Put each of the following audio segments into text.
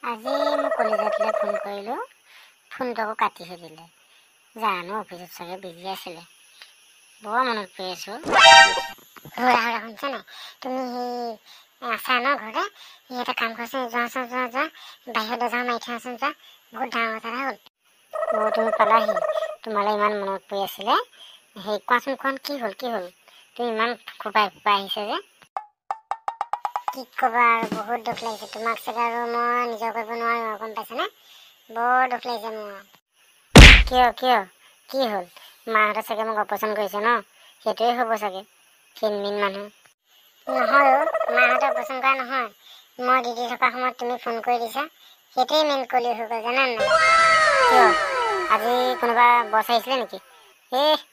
আজি মই কলেজলৈ ফোন কৰিলোঁ, ফোনটো আকৌ কাটি থৈ দিলে। জানো অফিচত চাগে বিজি আছিলে। বৰ মনত পৰি আছোঁ। শুনিছা নাই? তুমি সেই আছা ন ঘৰতে? সি এটা কাম কৰিছে, যোৱা বাহিৰত দৰ্জা মাৰি থোৱাচোন, যোৱা। বহুত ডাঙৰ কথা এটা হ'ল। তুমি পালাহি? তোমালৈ ইমান মনত পৰি আছিলে। সেই কোৱাচোন কি হ'ল? তুমি ইমান খোপাই আহিছে যে? কি ক'বা আৰু, বহুত দুখ লাগিছে। তোমাক চাগে আৰু মই নিজৰ কৰিব নোৱাৰিম আৰু, গম পাইছানে? বৰ দুখ লাগিছে মোৰ। কিয়? কি হ'ল? মাহঁতে চাগে মোক অপছন্দ কৰিছে ন? সেইটোৱে হ'ব চাগে, ক্ষীণ-মীন মানুহ। নহয় অ', মাহঁতে অপছন্দ কৰা নহয়। মই ডিউটি থকা সময়ত তুমি ফোন কৰি দিছা, সেইটোৱে মেইন কলি হৈ গ'ল, জানা নাই? কিয়? আজি কোনোবা বছ আহিছিলে নেকি?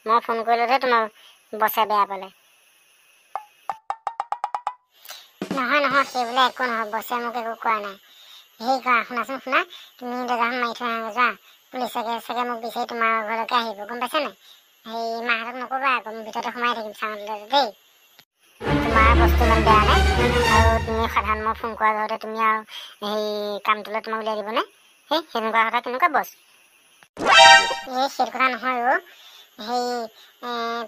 মই ফোন কৰিলোহে তোমাৰ বছে বেয়া পালে। নহয়, সেইবোলে একো নহয়, বছে মোক একো কোৱা নাই। হেৰি কৰা, শুনা, তুমি দৰ্জাখন মাৰি থৈ আহা, যোৱা। পুলিচ চাগে মোক বিচাৰি তোমাৰ ঘৰলৈকে আহিব, গম পাইছা নাই? সেই মাহঁতক নক'বা আকৌ, মোৰ ভিতৰতে সোমাই থাকিম চাউণ্ড লৈ দেই। তোমাৰ বস্তু ইমান বেয়া নে? আৰু তুমি সাধাৰণ মই ফোন কৰা যহতে তুমি আৰু সেই কামটোলৈ তোমাক উলিয়াই দিবনে? সেনেকুৱা কথা কেনেকুৱা বছ? সেইটো কথা নহয় অ'।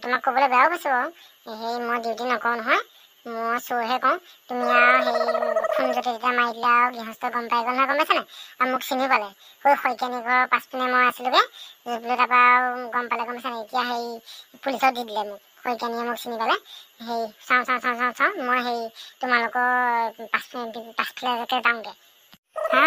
তোমাক ক'বলৈ বেয়াও পাইছোঁ বাৰু। মই ডিউটি নকৰোঁ নহয়, মই চোৰহে কওঁ। তুমি আৰু ফোন য'তে ত'তে মাৰি দিলা আৰু গৃহস্থ গম পাই গ'ল নহয়, গম পাইছা নাই? আৰু মোক চিনি পালে, শইকীয়ানী ঘৰৰ পাছপিনে মই আছিলোঁগৈ, বোলে তাৰপৰা আৰু গম পালে, গম পাইছা নাই? এতিয়া পুলিচত দি দিলে মোক, শইকীয়ানীয়ে মোক চিনি পালে। চাওঁ, মই তোমালোকৰ পাছফালে যাওঁগৈ। হা?